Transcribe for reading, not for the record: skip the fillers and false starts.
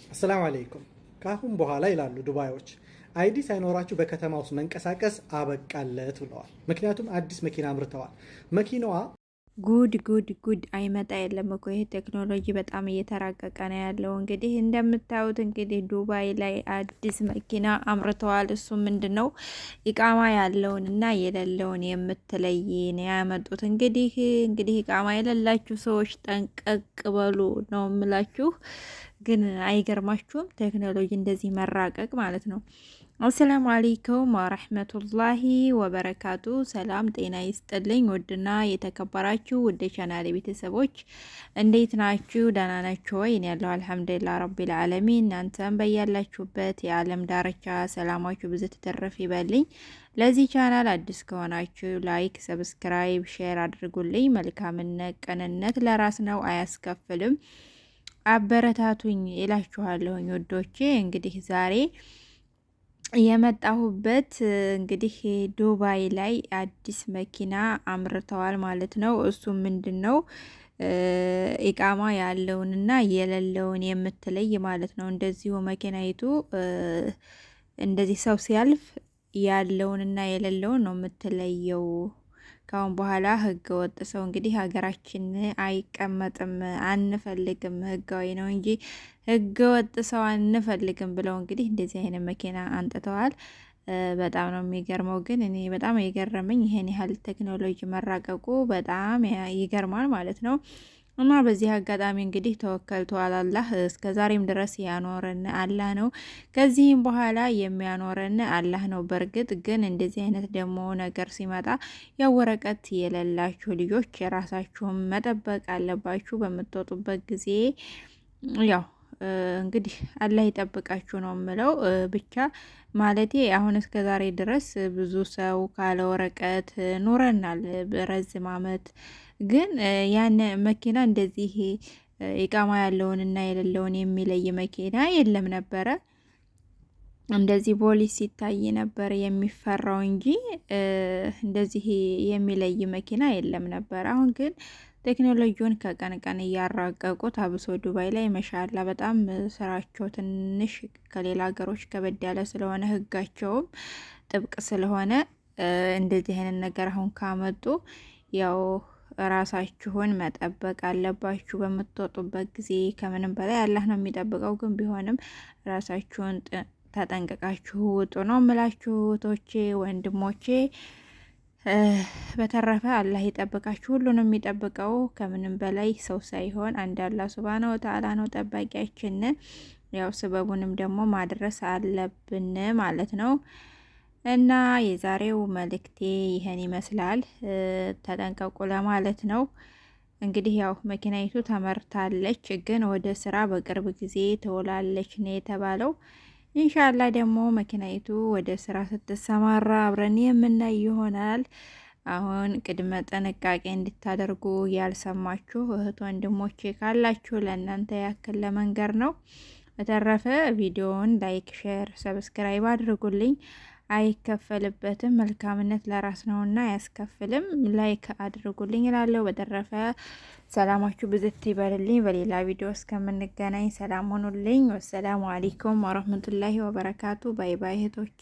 አሰላሙ አለይኩም። ከአሁን በኋላ ይላሉ ዱባዮች አይዲ ሳይኖራችሁ በከተማ ውስጥ መንቀሳቀስ አበቃለት ብለዋል። ምክንያቱም አዲስ መኪና አምርተዋል። መኪናዋ ጉድ ጉድ ጉድ አይመጣ የለም እኮ ይሄ ቴክኖሎጂ በጣም እየተራቀቀ ነው ያለው። እንግዲህ እንደምታዩት እንግዲህ ዱባይ ላይ አዲስ መኪና አምርተዋል። እሱ ምንድን ነው ኢቃማ ያለውን እና የሌለውን የምትለይ ነው ያመጡት። እንግዲህ ኢቃማ የሌላችሁ ሰዎች ጠንቀቅ በሉ ነው የምላችሁ። ግን አይገርማችሁም ቴክኖሎጂ እንደዚህ መራቀቅ ማለት ነው። አሰላሙ አለይኩም ወረህመቱላሂ ወበረካቱ። ሰላም ጤና ይስጥልኝ። ውድና የተከበራችሁ ውድ ቻናሌ ቤተሰቦች እንዴት ናችሁ? ደህና ናችሁ ወይ? እኔ ያለሁ አልሐምዱሊላህ ረቢል ዓለሚን። እናንተም በያላችሁበት የዓለም ዳርቻ ሰላማችሁ ብዙ ትተረፍ ይበልኝ። ለዚህ ቻናል አዲስ ከሆናችሁ ላይክ፣ ሰብስክራይብ፣ ሼር አድርጉልኝ። መልካምነት ቅንነት ለራስ ነው፣ አያስከፍልም። አበረታቱኝ እላችኋለሁኝ ውዶቼ። እንግዲህ ዛሬ የመጣሁበት እንግዲህ ዱባይ ላይ አዲስ መኪና አምርተዋል ማለት ነው። እሱ ምንድን ነው ኢቃማ ያለውንና የሌለውን የምትለይ ማለት ነው። እንደዚሁ መኪናይቱ እንደዚህ ሰው ሲያልፍ ያለውንና የሌለውን ነው የምትለየው። ካሁን በኋላ ህገ ወጥ ሰው እንግዲህ ሀገራችን አይቀመጥም፣ አንፈልግም፣ ህጋዊ ነው እንጂ ህገ ወጥ ሰው አንፈልግም ብለው እንግዲህ እንደዚህ አይነት መኪና አንጥተዋል። በጣም ነው የሚገርመው። ግን እኔ በጣም የገረመኝ ይሄን ያህል ቴክኖሎጂ መራቀቁ በጣም ይገርማል ማለት ነው። እና በዚህ አጋጣሚ እንግዲህ ተወከልቱ አላህ እስከ ዛሬም ድረስ ያኖረን አላህ ነው። ከዚህም በኋላ የሚያኖረን አላህ ነው። በእርግጥ ግን እንደዚህ አይነት ደግሞ ነገር ሲመጣ ያው ወረቀት የሌላችሁ ልጆች የራሳችሁን መጠበቅ አለባችሁ። በምትወጡበት ጊዜ ያው እንግዲህ አላህ ይጠብቃችሁ ነው የምለው። ብቻ ማለቴ አሁን እስከ ዛሬ ድረስ ብዙ ሰው ካለ ወረቀት ኑረናል በረዝም አመት። ግን ያን መኪና እንደዚህ ኢቃማ ያለውን እና የሌለውን የሚለይ መኪና የለም ነበረ። እንደዚህ ፖሊስ ሲታይ ነበር የሚፈራው እንጂ እንደዚህ የሚለይ መኪና የለም ነበር። አሁን ግን ቴክኖሎጂውን ከቀን ቀን እያራቀቁት፣ አብሶ ዱባይ ላይ መሻላ በጣም ስራቸው ትንሽ ከሌላ ሀገሮች ከበድ ያለ ስለሆነ ህጋቸውም ጥብቅ ስለሆነ እንደዚህ አይነት ነገር አሁን ካመጡ ያው ራሳችሁን መጠበቅ አለባችሁ በምትወጡበት ጊዜ። ከምንም በላይ አላህ ነው የሚጠብቀው። ግን ቢሆንም ራሳችሁን ተጠንቀቃችሁ ውጡ ነው የምላችሁ እህቶቼ፣ ወንድሞቼ። በተረፈ አላህ ይጠብቃችሁ። ሁሉንም የሚጠብቀው ከምንም በላይ ሰው ሳይሆን አንድ አላህ ሱብሃነሁ ወተዓላ ነው ጠባቂያችን። ያው ስበቡንም ደግሞ ማድረስ አለብን ማለት ነው። እና የዛሬው መልእክቴ ይህን ይመስላል። ተጠንቀቁ ለማለት ነው። እንግዲህ ያው መኪናይቱ ተመርታለች፣ ግን ወደ ስራ በቅርብ ጊዜ ትውላለች ነው የተባለው። ኢንሻአላ ደግሞ መኪናይቱ ወደ ስራ ስትሰማራ አብረን የምናይ ይሆናል። አሁን ቅድመ ጥንቃቄ እንድታደርጉ ያልሰማችሁ እህት ወንድሞቼ ካላችሁ ለእናንተ ያክል ለመንገር ነው። በተረፈ ቪዲዮውን ላይክ፣ ሼር፣ ሰብስክራይብ አድርጉልኝ። አይከፈልበትም። መልካምነት ለራስ ነውና አያስከፍልም። ላይክ አድርጉልኝ እላለሁ። በተረፈ ሰላማችሁ ብዝት ይበልልኝ። በሌላ ቪዲዮ እስከምንገናኝ ሰላም ሆኑልኝ። ወሰላሙ አለይኩም ወረህመቱላሂ ወበረካቱ። ባይ ባይ እህቶቼ።